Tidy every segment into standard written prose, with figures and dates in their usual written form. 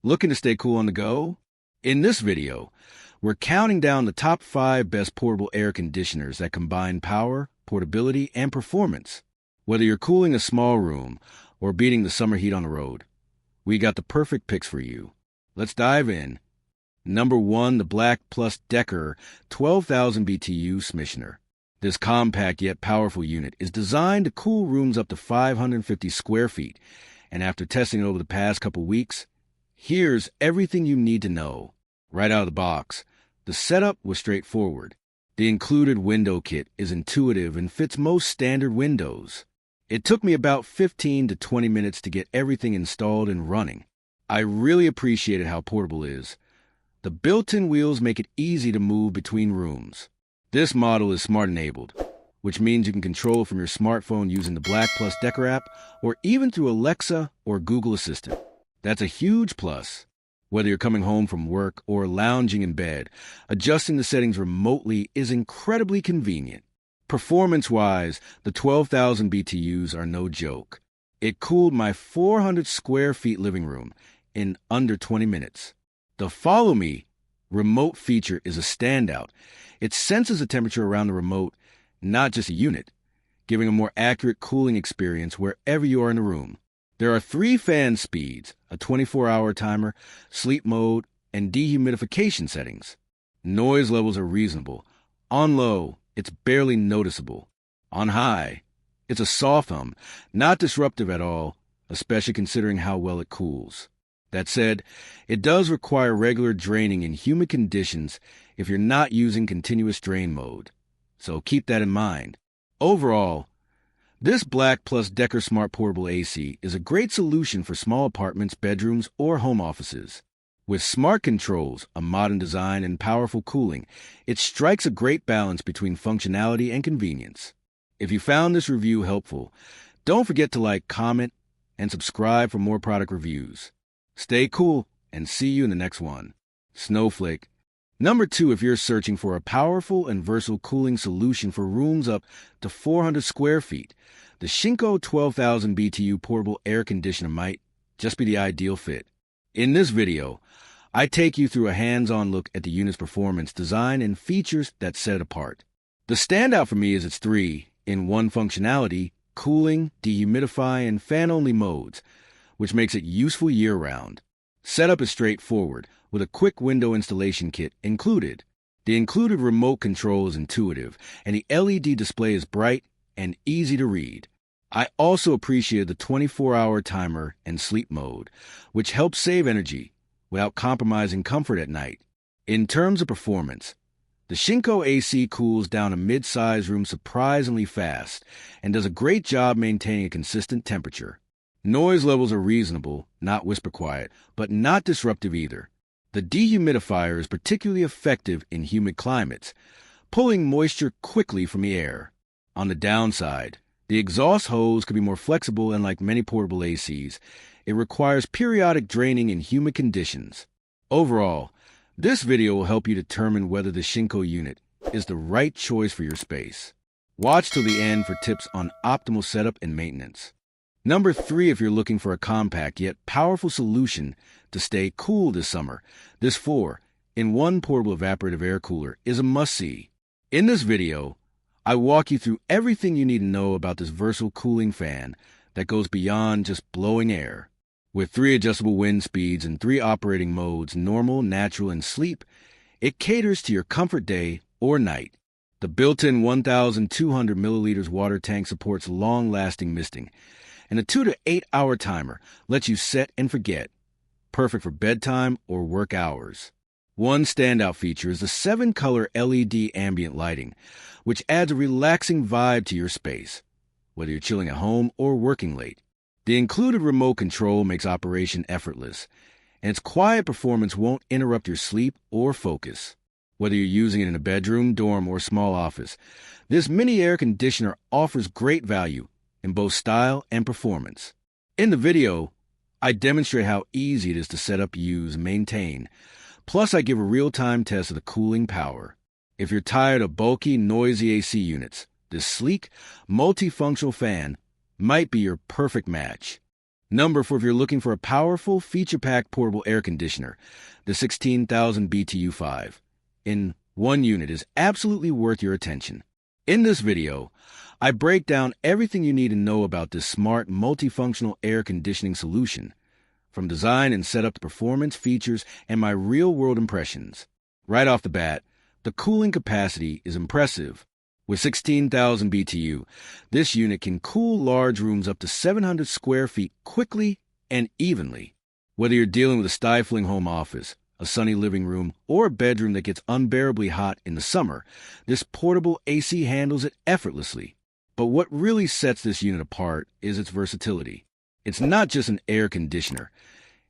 Looking to stay cool on the go? In this video, we're counting down the top 5 best portable air conditioners that combine power, portability, and performance. Whether you're cooling a small room or beating the summer heat on the road, we got the perfect picks for you. Let's dive in. Number 1, the Black Plus Decker 12,000 BTU Smishner. This compact yet powerful unit is designed to cool rooms up to 550 square feet, and after testing it over the past couple weeks, here's everything you need to know. Right out of the box, the setup was straightforward. The included window kit is intuitive and fits most standard windows. It took me about 15 to 20 minutes to get everything installed and running. I really appreciated how portable it is. The built-in wheels make it easy to move between rooms. This model is smart-enabled, which means you can control from your smartphone using the Black Plus Decker app or even through Alexa or Google Assistant. That's a huge plus. Whether you're coming home from work or lounging in bed, adjusting the settings remotely is incredibly convenient. Performance-wise, the 12,000 BTUs are no joke. It cooled my 400 square feet living room in under 20 minutes. The Follow Me remote feature is a standout. It senses the temperature around the remote, not just a unit, giving a more accurate cooling experience wherever you are in the room. There are 3 fan speeds, a 24-hour timer, sleep mode, and dehumidification settings. Noise levels are reasonable. On low, it's barely noticeable. On high, it's a soft hum, not disruptive at all, especially considering how well it cools. That said, it does require regular draining in humid conditions if you're not using continuous drain mode. So keep that in mind. Overall, this Black Plus Decker Smart Portable AC is a great solution for small apartments, bedrooms, or home offices. With smart controls, a modern design, and powerful cooling, it strikes a great balance between functionality and convenience. If you found this review helpful, don't forget to like, comment, and subscribe for more product reviews. Stay cool, and see you in the next one. Snowflake. Number 2, if you're searching for a powerful and versatile cooling solution for rooms up to 400 square feet, the Shinco 12,000 BTU portable air conditioner might just be the ideal fit. In this video, I take you through a hands-on look at the unit's performance, design, and features that set it apart. The standout for me is its 3-in-1 functionality, cooling, dehumidify, and fan-only modes, which makes it useful year-round. Setup is straightforward, with a quick window installation kit included. The included remote control is intuitive, and the LED display is bright and easy to read. I also appreciated the 24-hour timer and sleep mode, which helps save energy without compromising comfort at night. In terms of performance, the Shinco AC cools down a mid-sized room surprisingly fast and does a great job maintaining a consistent temperature. Noise levels are reasonable, not whisper quiet, but not disruptive either. The dehumidifier is particularly effective in humid climates, pulling moisture quickly from the air. On the downside, the exhaust hose can be more flexible, and like many portable ACs, it requires periodic draining in humid conditions. Overall, this video will help you determine whether the Shinco unit is the right choice for your space. Watch till the end for tips on optimal setup and maintenance. Number 3, if you're looking for a compact yet powerful solution to stay cool this summer, this 4-in-1 portable evaporative air cooler is a must-see. In this video, I walk you through everything you need to know about this versatile cooling fan that goes beyond just blowing air. With 3 adjustable wind speeds and 3 operating modes, normal, natural, and sleep, it caters to your comfort day or night. The built-in 1,200 milliliters water tank supports long-lasting misting, and a 2 to 8 hour timer lets you set and forget, perfect for bedtime or work hours. One standout feature is the 7-color LED ambient lighting, which adds a relaxing vibe to your space, whether you're chilling at home or working late. The included remote control makes operation effortless, and its quiet performance won't interrupt your sleep or focus. Whether you're using it in a bedroom, dorm, or small office, this mini air conditioner offers great value in both style and performance. In the video, I demonstrate how easy it is to set up, use, and maintain. Plus, I give a real-time test of the cooling power. If you're tired of bulky, noisy AC units, this sleek, multifunctional fan might be your perfect match. Number 4, if you're looking for a powerful, feature-packed portable air conditioner, the 16,000 BTU 5 in one unit is absolutely worth your attention. In this video, I break down everything you need to know about this smart, multifunctional air conditioning solution, from design and setup to performance, features, and my real-world impressions. Right off the bat, the cooling capacity is impressive. With 16,000 BTU, this unit can cool large rooms up to 700 square feet quickly and evenly. Whether you're dealing with a stifling home office, a sunny living room, or a bedroom that gets unbearably hot in the summer, this portable AC handles it effortlessly. But what really sets this unit apart is its versatility. It's not just an air conditioner.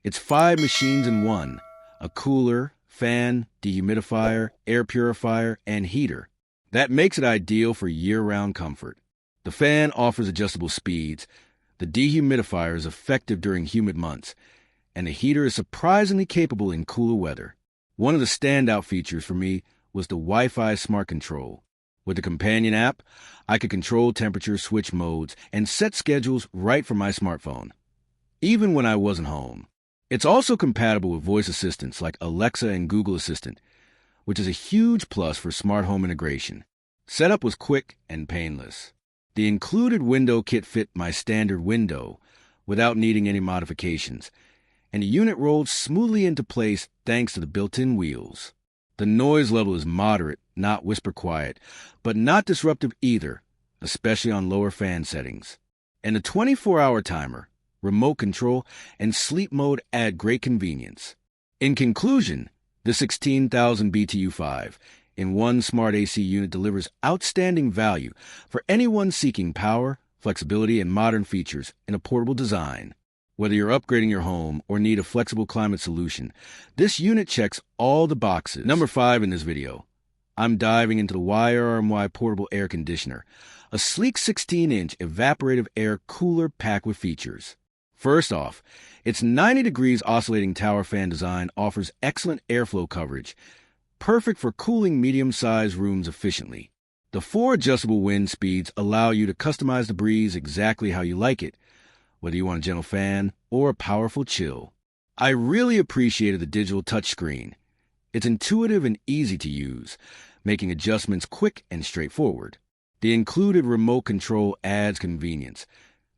It's 5 machines in one: a cooler, fan, dehumidifier, air purifier, and heater. That makes it ideal for year-round comfort. The fan offers adjustable speeds, the dehumidifier is effective during humid months, and the heater is surprisingly capable in cooler weather. One of the standout features for me was the Wi-Fi smart control. With the companion app, I could control temperature, switch modes, and set schedules right from my smartphone, even when I wasn't home. It's also compatible with voice assistants like Alexa and Google Assistant, which is a huge plus for smart home integration. Setup was quick and painless. The included window kit fit my standard window without needing any modifications, and the unit rolled smoothly into place thanks to the built-in wheels. The noise level is moderate, not whisper quiet, but not disruptive either, especially on lower fan settings. And the 24-hour timer, remote control, and sleep mode add great convenience. In conclusion, the 16,000 BTU 5 in one smart AC unit delivers outstanding value for anyone seeking power, flexibility, and modern features in a portable design. Whether you're upgrading your home or need a flexible climate solution, this unit checks all the boxes. Number 5 in this video, I'm diving into the YARRMY portable air conditioner, a sleek 16-inch evaporative air cooler packed with features. First off, its 90 degrees oscillating tower fan design offers excellent airflow coverage, perfect for cooling medium-sized rooms efficiently. The 4 adjustable wind speeds allow you to customize the breeze exactly how you like it, whether you want a gentle fan or a powerful chill. I really appreciated the digital touchscreen. It's intuitive and easy to use, making adjustments quick and straightforward. The included remote control adds convenience,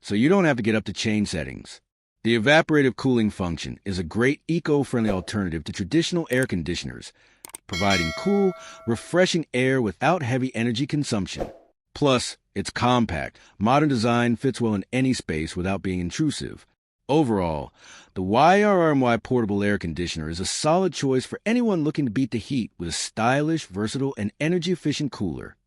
so you don't have to get up to change settings. The evaporative cooling function is a great eco-friendly alternative to traditional air conditioners, providing cool, refreshing air without heavy energy consumption. Plus, it's compact. Modern design fits well in any space without being intrusive. Overall, the YARRMY portable air conditioner is a solid choice for anyone looking to beat the heat with a stylish, versatile, and energy-efficient cooler.